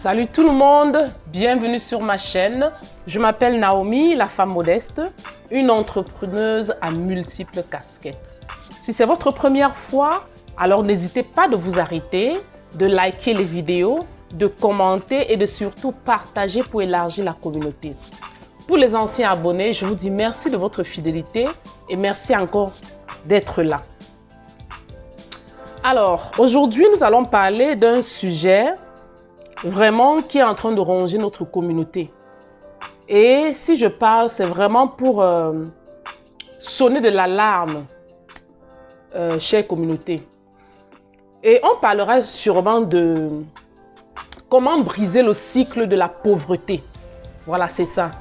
Salut tout le monde, bienvenue sur ma chaîne. Je m'appelle Naomi, la femme modeste, une entrepreneuse à multiples casquettes. Si c'est votre première fois, alors n'hésitez pas de vous arrêter, de liker les vidéos, de commenter et de surtout partager pour élargir la communauté. Pour les anciens abonnés, je vous dis merci de votre fidélité et merci encore d'être là. Alors, aujourd'hui, nous allons parler d'un sujet vraiment qui est en train de ronger notre communauté. Et si je parle, c'est vraiment pour sonner de l'alarme, chère communauté. Et on parlera sûrement de comment briser le cycle de la pauvreté. Voilà, c'est ça.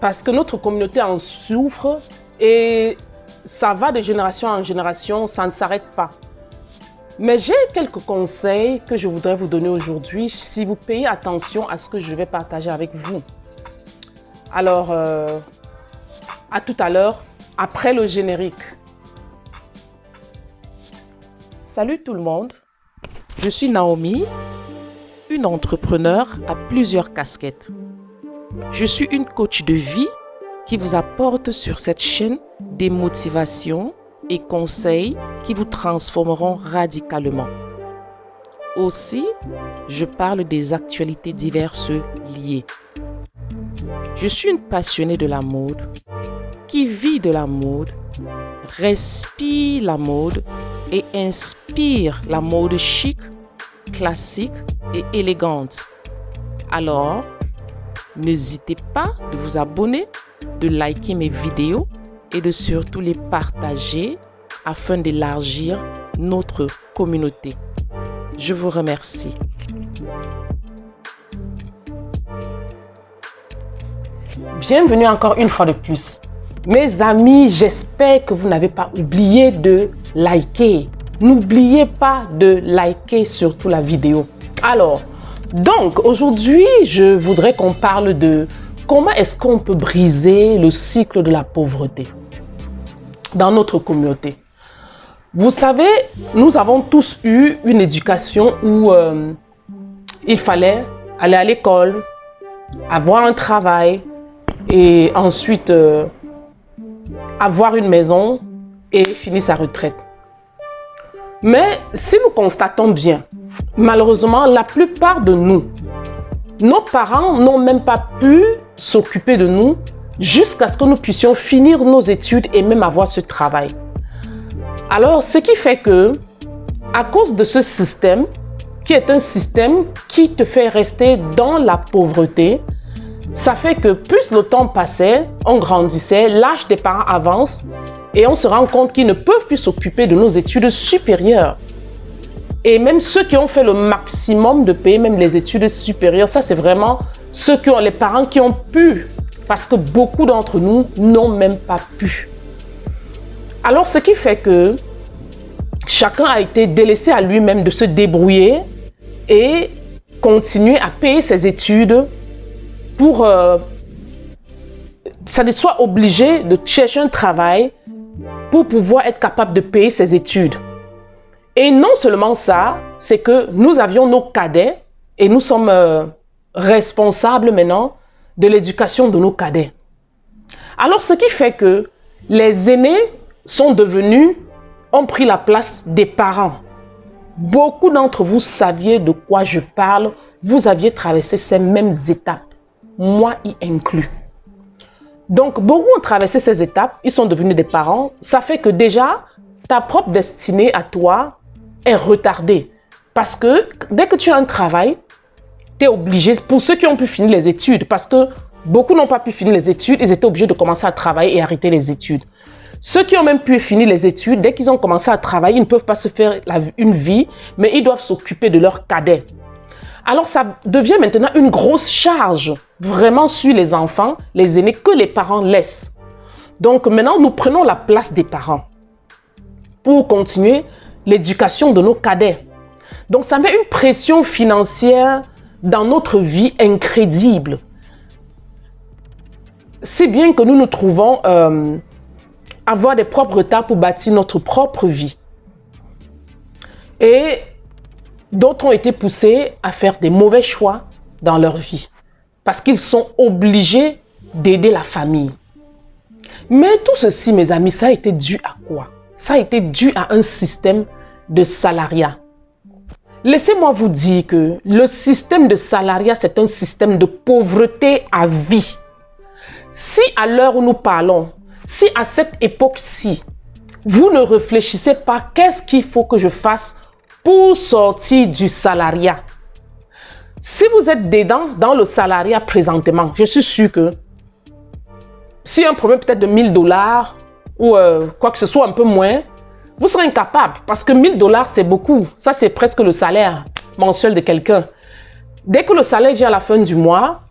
Parce que notre communauté en souffre et ça va de génération en génération, ça ne s'arrête pas. Mais j'ai quelques conseils que je voudrais vous donner aujourd'hui si vous payez attention à ce que je vais partager avec vous. Alors, à tout à l'heure, après le générique. Salut tout le monde, je suis Naomi, une entrepreneure à plusieurs casquettes. Je suis une coach de vie qui vous apporte sur cette chaîne des motivations et conseils qui vous transformeront radicalement. Aussi, je parle des actualités diverses liées. Je suis une passionnée de la mode, qui vit de la mode, respire la mode et inspire la mode chic, classique et élégante. Alors, n'hésitez pas de vous abonner, de liker mes vidéos et de surtout les partager afin d'élargir notre communauté. Je vous remercie. Bienvenue encore une fois de plus. Mes amis, j'espère que vous n'avez pas oublié de liker. N'oubliez pas de liker surtout la vidéo. Alors, donc aujourd'hui, je voudrais qu'on parle de comment est-ce qu'on peut briser le cycle de la pauvreté dans notre communauté. Vous savez, nous avons tous eu une éducation où il fallait aller à l'école, avoir un travail et ensuite avoir une maison et finir sa retraite. Mais si nous constatons bien, malheureusement, la plupart de nous, nos parents n'ont même pas pu s'occuper de nous jusqu'à ce que nous puissions finir nos études et même avoir ce travail. Alors, ce qui fait que, à cause de ce système, qui est un système qui te fait rester dans la pauvreté, ça fait que plus le temps passait, on grandissait, l'âge des parents avance et on se rend compte qu'ils ne peuvent plus s'occuper de nos études supérieures. Et même ceux qui ont fait le maximum de payer même les études supérieures, ça c'est vraiment ceux qui ont les parents qui ont pu, parce que beaucoup d'entre nous n'ont même pas pu. Alors ce qui fait que chacun a été délaissé à lui-même de se débrouiller et continuer à payer ses études pour soit obligé de chercher un travail pour pouvoir être capable de payer ses études. Et non seulement ça, c'est que nous avions nos cadets et nous sommes responsables maintenant de l'éducation de nos cadets. Alors, ce qui fait que les aînés ont pris la place des parents. Beaucoup d'entre vous saviez de quoi je parle. Vous aviez traversé ces mêmes étapes, moi y inclus. Donc, beaucoup ont traversé ces étapes, ils sont devenus des parents. Ça fait que déjà, ta propre destinée à toi est retardée. Parce que dès que tu as un travail, tu es obligé, pour ceux qui ont pu finir les études, parce que beaucoup n'ont pas pu finir les études, ils étaient obligés de commencer à travailler et arrêter les études. Ceux qui ont même pu finir les études, dès qu'ils ont commencé à travailler, ils ne peuvent pas se faire une vie, mais ils doivent s'occuper de leurs cadets. Alors ça devient maintenant une grosse charge, vraiment sur les enfants, les aînés, que les parents laissent. Donc maintenant, nous prenons la place des parents pour continuer l'éducation de nos cadets. Donc ça met une pression financière dans notre vie incrédible. Si bien que nous nous trouvons avoir des propres retards pour bâtir notre propre vie. Et d'autres ont été poussés à faire des mauvais choix dans leur vie. Parce qu'ils sont obligés d'aider la famille. Mais tout ceci, mes amis, ça a été dû à quoi? Ça a été dû à un système de salariat. Laissez-moi vous dire que le système de salariat, c'est un système de pauvreté à vie. Si à l'heure où nous parlons, si à cette époque-ci, vous ne réfléchissez pas qu'est-ce qu'il faut que je fasse pour sortir du salariat. Si vous êtes dedans, dans le salariat présentement, je suis sûr que si un problème peut-être de 1000 $ ou quoi que ce soit un peu moins, vous serez incapable parce que 1000 $ c'est beaucoup. Ça, c'est presque le salaire mensuel de quelqu'un. Dès que le salaire vient à la fin du mois,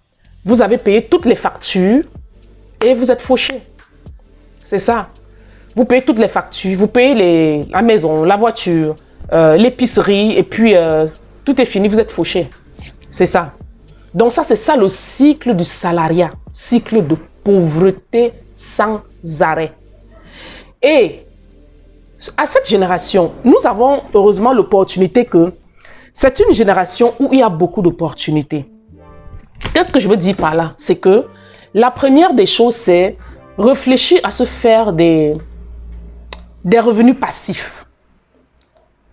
vous avez payé toutes les factures et vous êtes fauché. C'est ça. Vous payez toutes les factures, vous payez la maison, la voiture, l'épicerie et puis tout est fini, vous êtes fauché. C'est ça. Donc ça, c'est ça le cycle du salariat, cycle de pauvreté sans arrêt. Et à cette génération, nous avons heureusement l'opportunité que c'est une génération où il y a beaucoup d'opportunités. Qu'est-ce que je veux dire par là? C'est que la première des choses, c'est réfléchir à se faire des revenus passifs.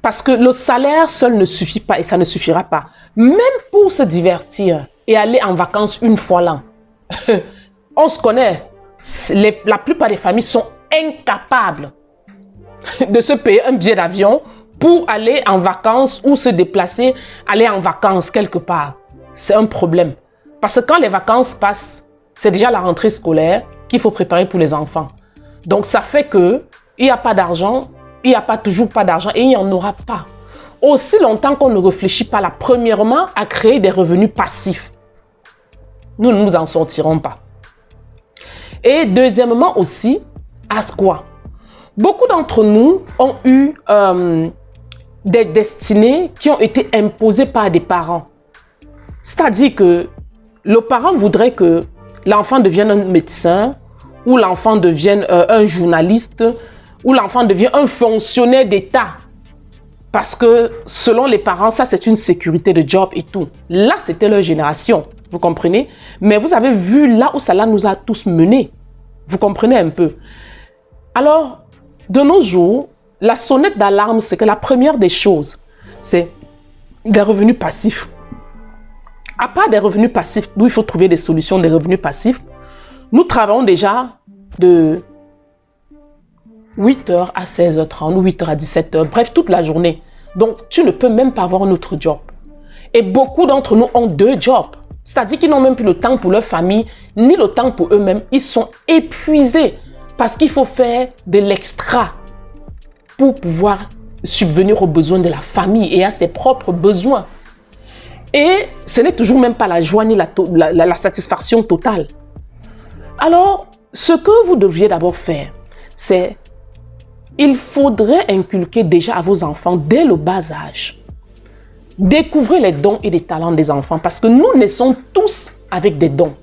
Parce que le salaire seul ne suffit pas et ça ne suffira pas. Même pour se divertir et aller en vacances une fois l'an. On se connaît. La plupart des familles sont incapables de se payer un billet d'avion pour aller en vacances ou se déplacer, aller en vacances quelque part. C'est un problème. Parce que quand les vacances passent, c'est déjà la rentrée scolaire qu'il faut préparer pour les enfants. Donc ça fait que il n'y a pas d'argent, il n'y a toujours pas d'argent et il n'y en aura pas. Aussi longtemps qu'on ne réfléchit pas là, premièrement, à créer des revenus passifs, nous ne nous en sortirons pas. Et deuxièmement aussi, à quoi? Beaucoup d'entre nous ont eu des destinées qui ont été imposées par des parents. C'est-à-dire que le parent voudrait que l'enfant devienne un médecin, ou l'enfant devienne un journaliste, ou l'enfant devienne un fonctionnaire d'État. Parce que selon les parents, ça c'est une sécurité de job et tout. Là, c'était leur génération, vous comprenez? Mais vous avez vu là où cela nous a tous menés. Vous comprenez un peu? Alors, de nos jours, la sonnette d'alarme, c'est que la première des choses, c'est des revenus passifs. À part des revenus passifs, d'où il faut trouver des solutions, des revenus passifs, nous travaillons déjà de 8h à 16h30 ou 8h à 17h, bref, toute la journée. Donc, tu ne peux même pas avoir un autre job. Et beaucoup d'entre nous ont 2 jobs. C'est-à-dire qu'ils n'ont même plus le temps pour leur famille, ni le temps pour eux-mêmes. Ils sont épuisés parce qu'il faut faire de l'extra pour pouvoir subvenir aux besoins de la famille et à ses propres besoins. Et ce n'est toujours même pas la joie ni la satisfaction totale. Alors, ce que vous devriez d'abord faire, c'est il faudrait inculquer déjà à vos enfants dès le bas âge. Découvrez les dons et les talents des enfants parce que nous naissons tous avec des dons.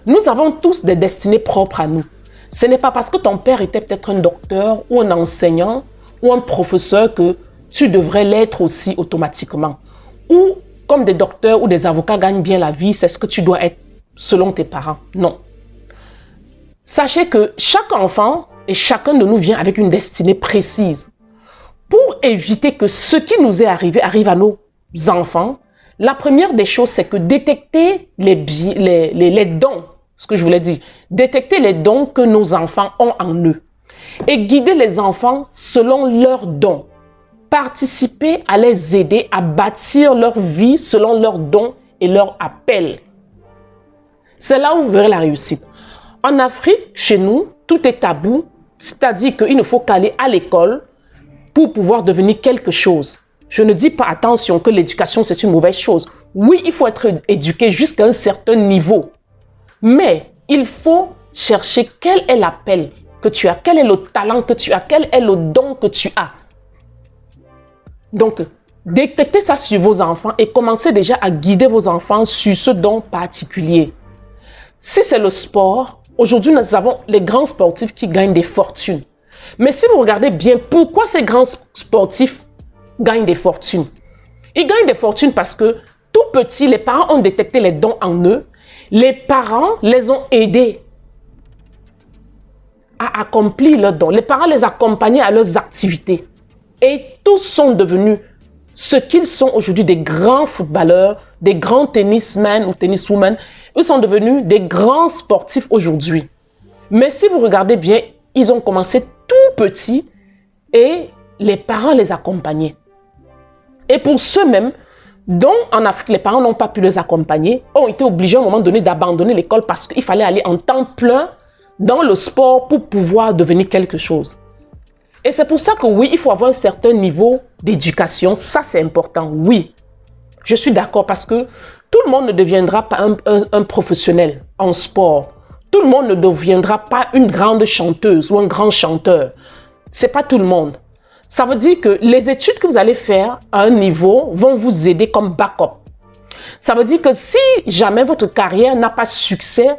Nous avons tous des destinées propres à nous. Ce n'est pas parce que ton père était peut-être un docteur ou un enseignant ou un professeur que tu devrais l'être aussi automatiquement. Ou comme des docteurs ou des avocats gagnent bien la vie, c'est ce que tu dois être selon tes parents. Non. Sachez que chaque enfant et chacun de nous vient avec une destinée précise. Pour éviter que ce qui nous est arrivé arrive à nos enfants, la première des choses, c'est que détecter les dons, ce que je voulais dire, détecter les dons que nos enfants ont en eux et guider les enfants selon leurs dons. Participer à les aider à bâtir leur vie selon leurs dons et leur appel. C'est là où vous verrez la réussite. En Afrique, chez nous, tout est tabou, c'est-à-dire qu'il ne faut qu'aller à l'école pour pouvoir devenir quelque chose. Je ne dis pas, attention, que l'éducation, c'est une mauvaise chose. Oui, il faut être éduqué jusqu'à un certain niveau. Mais il faut chercher quel est l'appel que tu as, quel est le talent que tu as, quel est le don que tu as. Donc, détectez ça sur vos enfants et commencez déjà à guider vos enfants sur ce don particulier. Si c'est le sport, aujourd'hui, nous avons les grands sportifs qui gagnent des fortunes. Mais si vous regardez bien, pourquoi ces grands sportifs gagnent des fortunes? Ils gagnent des fortunes parce que tout petits, les parents ont détecté les dons en eux. Les parents les ont aidés à accomplir leurs dons. Les parents les accompagnaient à leurs activités. Et tous sont devenus ce qu'ils sont aujourd'hui, des grands footballeurs, des grands tennismen ou tenniswomen. Ils sont devenus des grands sportifs aujourd'hui. Mais si vous regardez bien, ils ont commencé tout petits et les parents les accompagnaient. Et pour ceux-mêmes dont en Afrique, les parents n'ont pas pu les accompagner, ont été obligés à un moment donné d'abandonner l'école parce qu'il fallait aller en temps plein dans le sport pour pouvoir devenir quelque chose. Et c'est pour ça que oui, il faut avoir un certain niveau d'éducation. Ça, c'est important, oui. Je suis d'accord parce que tout le monde ne deviendra pas un professionnel en sport. Tout le monde ne deviendra pas une grande chanteuse ou un grand chanteur. Ce n'est pas tout le monde. Ça veut dire que les études que vous allez faire à un niveau vont vous aider comme backup. Ça veut dire que si jamais votre carrière n'a pas succès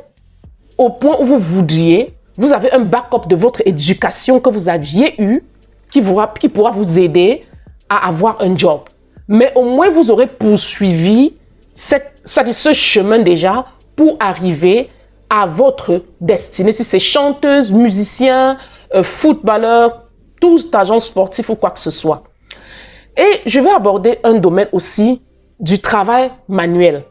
au point où vous voudriez, vous avez un backup de votre éducation que vous aviez eu qui pourra vous aider à avoir un job. Mais au moins, vous aurez poursuivi ce chemin déjà pour arriver à votre destinée. Si c'est chanteuse, musicien, footballeur, tout agent sportif ou quoi que ce soit. Et je vais aborder un domaine aussi du travail manuel.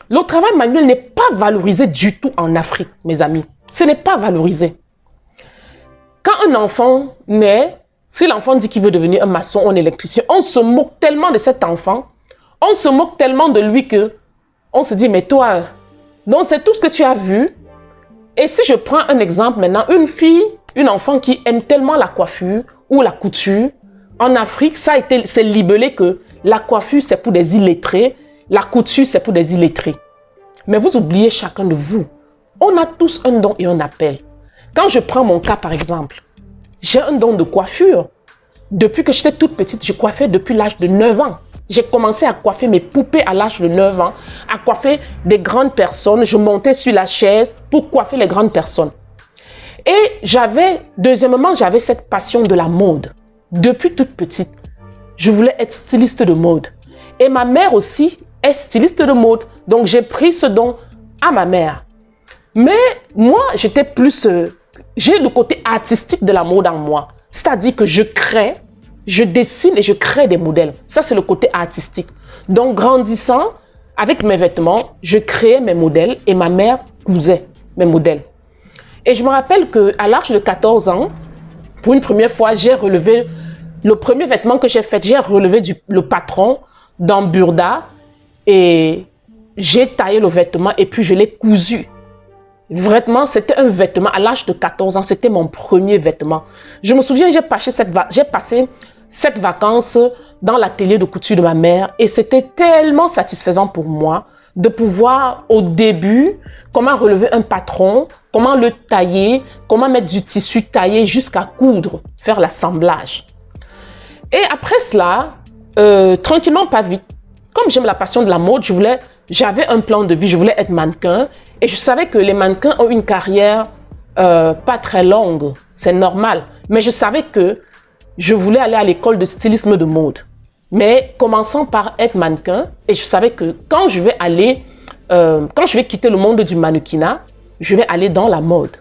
Le travail manuel n'est pas valorisé du tout en Afrique, mes amis. Ce n'est pas valorisé. Quand un enfant naît, si l'enfant dit qu'il veut devenir un maçon ou un électricien, on se moque tellement de cet enfant, on se moque tellement de lui que on se dit, mais toi, donc c'est tout ce que tu as vu. Et si je prends un exemple maintenant, une enfant qui aime tellement la coiffure ou la couture, en Afrique, c'est libellé que la coiffure, c'est pour des illettrés, la couture, c'est pour des illettrés. Mais vous oubliez chacun de vous. On a tous un don et un appel. Quand je prends mon cas, par exemple, j'ai un don de coiffure. Depuis que j'étais toute petite, je coiffais depuis l'âge de 9 ans. J'ai commencé à coiffer mes poupées à l'âge de 9 ans, à coiffer des grandes personnes. Je montais sur la chaise pour coiffer les grandes personnes. Et deuxièmement, j'avais cette passion de la mode. Depuis toute petite, je voulais être styliste de mode. Et ma mère aussi est styliste de mode. Donc, j'ai pris ce don à ma mère. Mais moi, j'ai le côté artistique de la mode en moi. C'est-à-dire que je crée, je dessine et je crée des modèles. Ça, c'est le côté artistique. Donc, grandissant, avec mes vêtements, je créais mes modèles et ma mère cousait mes modèles. Et je me rappelle qu'à l'âge de 14 ans, pour une première fois, j'ai relevé le premier vêtement que j'ai fait. J'ai relevé le patron dans Burda et j'ai taillé le vêtement et puis je l'ai cousu. Vraiment, c'était un vêtement. À l'âge de 14 ans, c'était mon premier vêtement. Je me souviens, j'ai passé cette vacance dans l'atelier de couture de ma mère et c'était tellement satisfaisant pour moi de pouvoir, au début, comment relever un patron, comment le tailler, comment mettre du tissu taillé jusqu'à coudre, faire l'assemblage. Et après cela, tranquillement, pas vite, comme j'aime la passion de la mode, j'avais un plan de vie, je voulais être mannequin et je savais que les mannequins ont une carrière pas très longue, c'est normal. Mais je savais que je voulais aller à l'école de stylisme de mode. Mais commençant par être mannequin, et je savais que quand je vais quitter le monde du mannequinat, je vais aller dans la mode.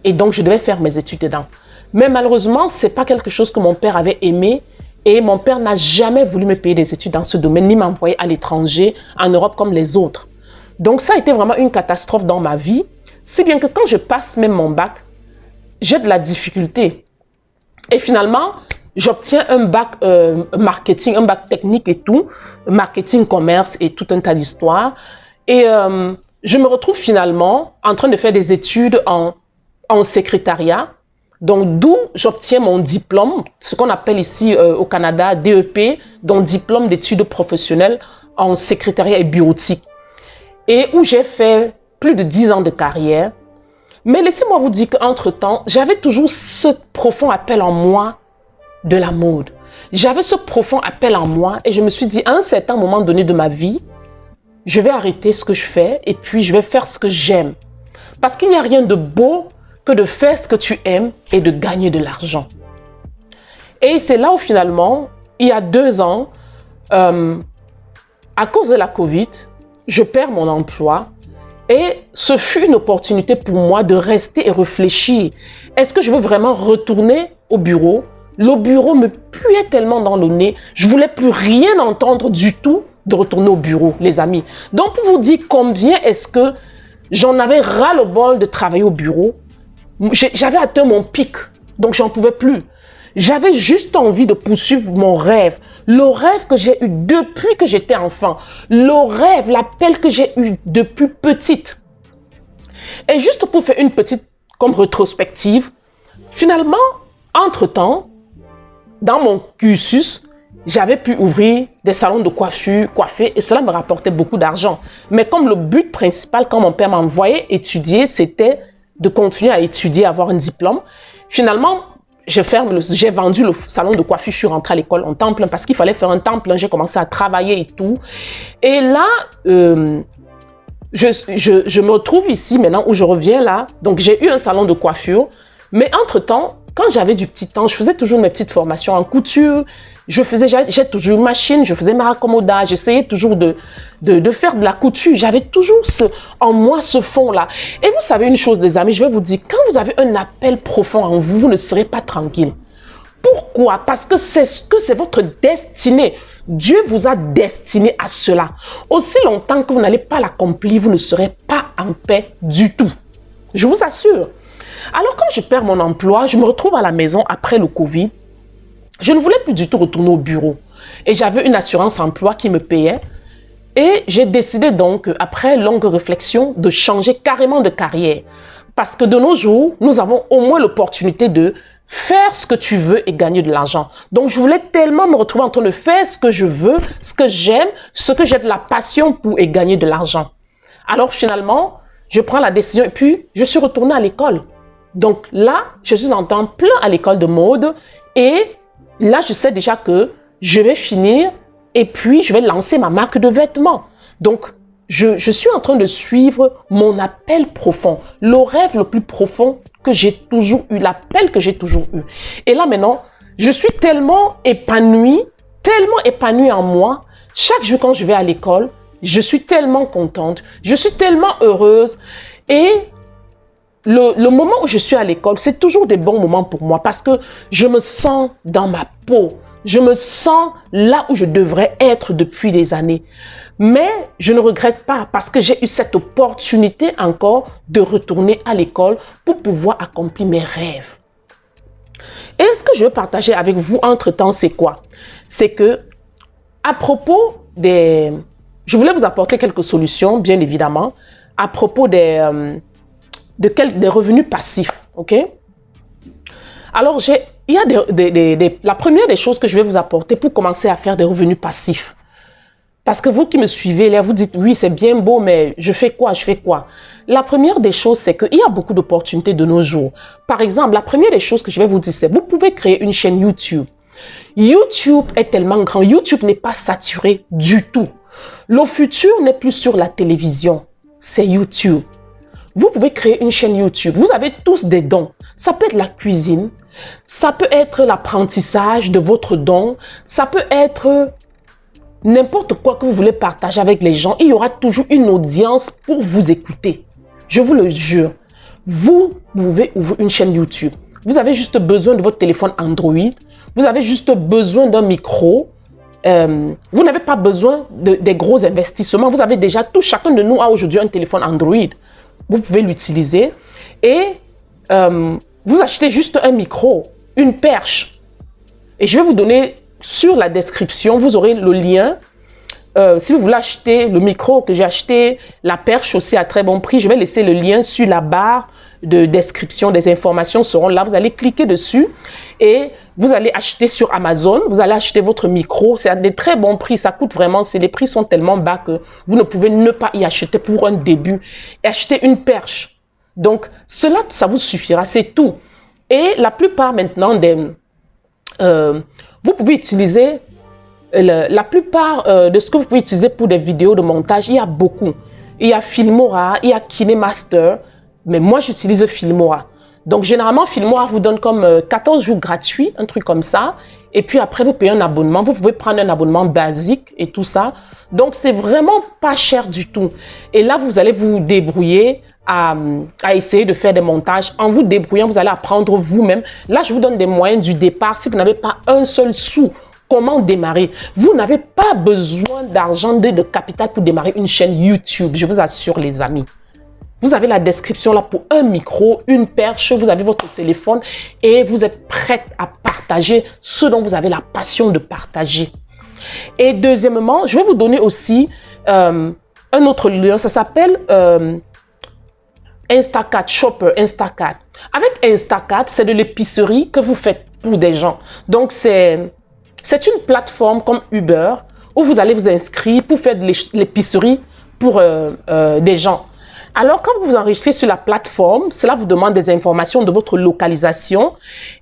Et donc, je devais faire mes études dedans. Mais malheureusement, ce n'est pas quelque chose que mon père avait aimé. Et mon père n'a jamais voulu me payer des études dans ce domaine, ni m'envoyer à l'étranger, en Europe comme les autres. Donc, ça a été vraiment une catastrophe dans ma vie. Si bien que quand je passe même mon bac, j'ai de la difficulté. Et finalement, j'obtiens un bac marketing, un bac technique et tout, marketing, commerce et tout un tas d'histoires. Et je me retrouve finalement en train de faire des études en secrétariat. Donc, d'où j'obtiens mon diplôme, ce qu'on appelle ici au Canada DEP, donc diplôme d'études professionnelles en secrétariat et bureautique. Et où j'ai fait plus de 10 ans de carrière. Mais laissez-moi vous dire qu'entre-temps, j'avais toujours ce profond appel en moi de la mode. J'avais ce profond appel en moi et je me suis dit, à un certain moment donné de ma vie, je vais arrêter ce que je fais et puis je vais faire ce que j'aime. Parce qu'il n'y a rien de beau que de faire ce que tu aimes et de gagner de l'argent. Et c'est là où finalement, il y a 2 ans, À cause de la Covid, je perds mon emploi et ce fut une opportunité pour moi de rester et réfléchir. Est-ce que je veux vraiment retourner au bureau? Le bureau me puait tellement dans le nez, je ne voulais plus rien entendre du tout de retourner au bureau, les amis. Donc, pour vous dire combien est-ce que j'en avais ras-le-bol de travailler au bureau, j'avais atteint mon pic, donc j'en pouvais plus. J'avais juste envie de poursuivre mon rêve, le rêve que j'ai eu depuis que j'étais enfant, le rêve, l'appel que j'ai eu depuis petite. Et juste pour faire une petite comme rétrospective, finalement, entre-temps, dans mon cursus, j'avais pu ouvrir des salons de coiffure, coiffer, et cela me rapportait beaucoup d'argent. Mais comme le but principal, quand mon père m'envoyait étudier, c'était de continuer à étudier, avoir un diplôme, finalement, j'ai vendu le salon de coiffure, je suis rentrée à l'école en temps plein parce qu'il fallait faire un temps plein, j'ai commencé à travailler et tout. Et là, je me retrouve ici maintenant où je reviens là. Donc, j'ai eu un salon de coiffure, mais entre-temps, quand j'avais du petit temps, je faisais toujours mes petites formations en couture. J'ai toujours une machine, je faisais mes raccommodages, j'essayais toujours de faire de la couture. J'avais toujours en moi ce fond-là. Et vous savez une chose, les amis, je vais vous dire, quand vous avez un appel profond en vous, vous ne serez pas tranquille. Pourquoi? Parce que c'est votre destinée. Dieu vous a destiné à cela. Aussi longtemps que vous n'allez pas l'accomplir, vous ne serez pas en paix du tout. Je vous assure. Alors quand je perds mon emploi, je me retrouve à la maison après le Covid. Je ne voulais plus du tout retourner au bureau. Et j'avais une assurance emploi qui me payait. Et j'ai décidé donc, après longue réflexion, de changer carrément de carrière. Parce que de nos jours, nous avons au moins l'opportunité de faire ce que tu veux et gagner de l'argent. Donc, je voulais tellement me retrouver en train de faire ce que je veux, ce que j'aime, ce que j'ai de la passion pour et gagner de l'argent. Alors, finalement, je prends la décision et puis je suis retournée à l'école. Donc là, je suis en temps plein à l'école de mode et là, je sais déjà que je vais finir et puis je vais lancer ma marque de vêtements. Donc, je suis en train de suivre mon appel profond, le rêve le plus profond que j'ai toujours eu, l'appel que j'ai toujours eu. Et là, maintenant, je suis tellement épanouie en moi. Chaque jour quand je vais à l'école, je suis tellement contente, je suis tellement heureuse et le moment où je suis à l'école, c'est toujours des bons moments pour moi parce que je me sens dans ma peau. Je me sens là où je devrais être depuis des années. Mais je ne regrette pas parce que j'ai eu cette opportunité encore de retourner à l'école pour pouvoir accomplir mes rêves. Et ce que je veux partager avec vous entre-temps, c'est quoi? C'est que, à propos des... Je voulais vous apporter quelques solutions, bien évidemment, à propos des revenus passifs, ok? Alors, la première des choses que je vais vous apporter pour commencer à faire des revenus passifs. Parce que vous qui me suivez, là, vous dites, oui, c'est bien beau, mais je fais quoi? La première des choses, c'est qu'il y a beaucoup d'opportunités de nos jours. Par exemple, la première des choses que je vais vous dire, c'est vous pouvez créer une chaîne YouTube. YouTube est tellement grand. YouTube n'est pas saturé du tout. Le futur n'est plus sur la télévision, c'est YouTube. Vous pouvez créer une chaîne YouTube. Vous avez tous des dons. Ça peut être la cuisine, ça peut être l'apprentissage de votre don, ça peut être n'importe quoi que vous voulez partager avec les gens. Il y aura toujours une audience pour vous écouter. Je vous le jure. Vous pouvez ouvrir une chaîne YouTube. Vous avez juste besoin de votre téléphone Android. Vous avez juste besoin d'un micro. Vous n'avez pas besoin des gros investissements. Vous avez déjà, chacun de nous a aujourd'hui un téléphone Android. Vous pouvez l'utiliser et vous achetez juste un micro, une perche. Et je vais vous donner sur la description, vous aurez le lien. Si vous voulez acheter le micro que j'ai acheté, la perche aussi à très bon prix, je vais laisser le lien sur la barre de description. Des informations seront là. Vous allez cliquer dessus et vous allez acheter sur Amazon. Vous allez acheter votre micro. C'est à des très bons prix. Ça coûte vraiment, les prix sont tellement bas que vous ne pouvez ne pas y acheter pour un début. Et acheter une perche. Donc, cela, ça vous suffira. C'est tout. Et la plupart maintenant vous pouvez utiliser la plupart de ce que vous pouvez utiliser pour des vidéos de montage. Il y a beaucoup. Il y a Filmora, il y a KineMaster. Mais moi, j'utilise Filmora. Donc, généralement, Filmora vous donne comme 14 jours gratuits, un truc comme ça. Et puis après, vous payez un abonnement. Vous pouvez prendre un abonnement basique et tout ça. Donc, c'est vraiment pas cher du tout. Et là, vous allez vous débrouiller à essayer de faire des montages. En vous débrouillant, vous allez apprendre vous-même. Là, je vous donne des moyens du départ. Si vous n'avez pas un seul sou, comment démarrer? Vous n'avez pas besoin d'argent, de capital pour démarrer une chaîne YouTube. Je vous assure, les amis. Vous avez la description là pour un micro, une perche, vous avez votre téléphone et vous êtes prête à partager ce dont vous avez la passion de partager. Et deuxièmement, je vais vous donner aussi un autre lien. Ça s'appelle Instacart, Shopper, Instacart. Avec Instacart, c'est de l'épicerie que vous faites pour des gens. Donc, c'est une plateforme comme Uber où vous allez vous inscrire pour faire de l'épicerie pour des gens. Alors, quand vous vous enregistrez sur la plateforme, cela vous demande des informations de votre localisation.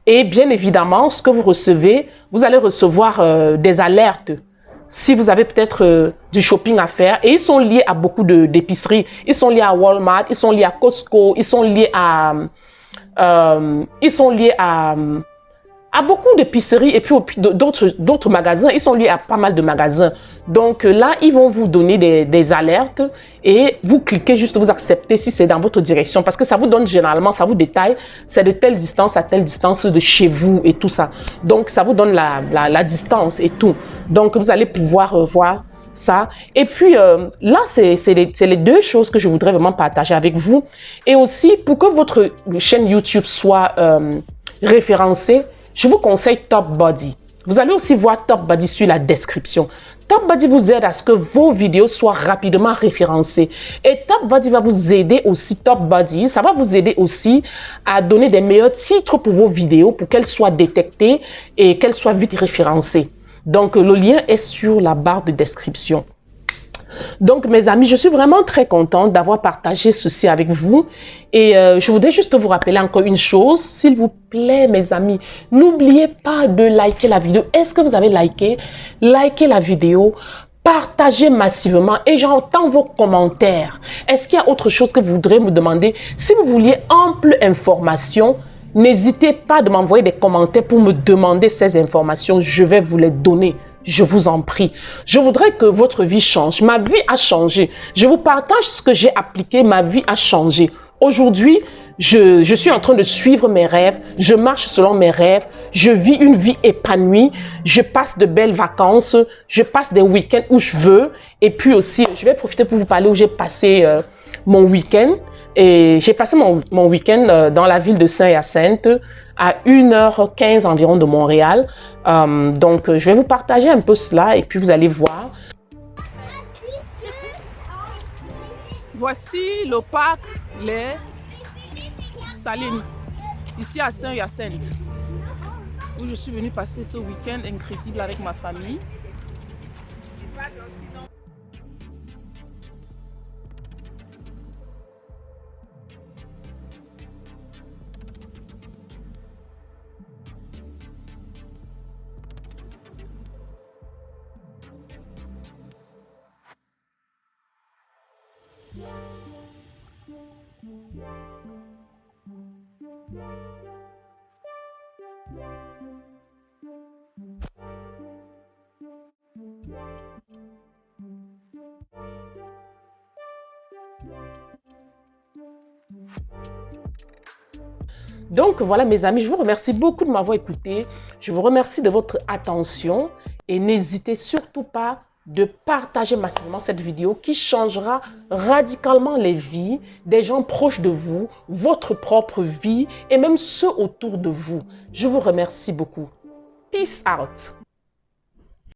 Et bien évidemment, ce que vous recevez, vous allez recevoir des alertes. Si vous avez peut-être du shopping à faire, et ils sont liés à beaucoup d'épiceries. Ils sont liés à Walmart, ils sont liés à Costco, ils sont liés à beaucoup d'épiceries et puis d'autres magasins. Ils sont liés à pas mal de magasins. Donc là, ils vont vous donner des alertes et vous cliquez juste, vous acceptez si c'est dans votre direction. Parce que ça vous donne généralement, ça vous détaille, c'est de telle distance à telle distance de chez vous et tout ça. Donc ça vous donne la distance et tout. Donc vous allez pouvoir voir ça. Et puis là, c'est les deux choses que je voudrais vraiment partager avec vous. Et aussi, pour que votre chaîne YouTube soit référencée, je vous conseille TopBuddy. Vous allez aussi voir TopBuddy sur la description. TopBuddy vous aide à ce que vos vidéos soient rapidement référencées. Et TopBuddy va vous aider aussi, TopBuddy, ça va vous aider aussi à donner des meilleurs titres pour vos vidéos pour qu'elles soient détectées et qu'elles soient vite référencées. Donc, le lien est sur la barre de description. Donc, mes amis, je suis vraiment très contente d'avoir partagé ceci avec vous. Et je voudrais juste vous rappeler encore une chose. S'il vous plaît, mes amis, n'oubliez pas de liker la vidéo. Est-ce que vous avez liké? Likez la vidéo. Partagez massivement et j'entends vos commentaires. Est-ce qu'il y a autre chose que vous voudrez me demander? Si vous vouliez ample information, n'hésitez pas de m'envoyer des commentaires pour me demander ces informations. Je vais vous les donner. Je vous en prie. Je voudrais que votre vie change. Ma vie a changé. Je vous partage ce que j'ai appliqué. Ma vie a changé. Aujourd'hui, je suis en train de suivre mes rêves. Je marche selon mes rêves. Je vis une vie épanouie. Je passe de belles vacances. Je passe des week-ends où je veux. Et puis aussi, je vais profiter pour vous parler où j'ai passé mon week-end. Et j'ai passé mon week-end dans la ville de Saint-Hyacinthe, à 1h15 environ de Montréal. Donc, je vais vous partager un peu cela et puis vous allez voir. Voici le parc Les Salines, ici à Saint-Hyacinthe, où je suis venue passer ce week-end incroyable avec ma famille. Donc voilà mes amis, je vous remercie beaucoup de m'avoir écouté. Je vous remercie de votre attention et n'hésitez surtout pas de partager massivement cette vidéo qui changera radicalement les vies des gens proches de vous, votre propre vie et même ceux autour de vous. Je vous remercie beaucoup. Peace out.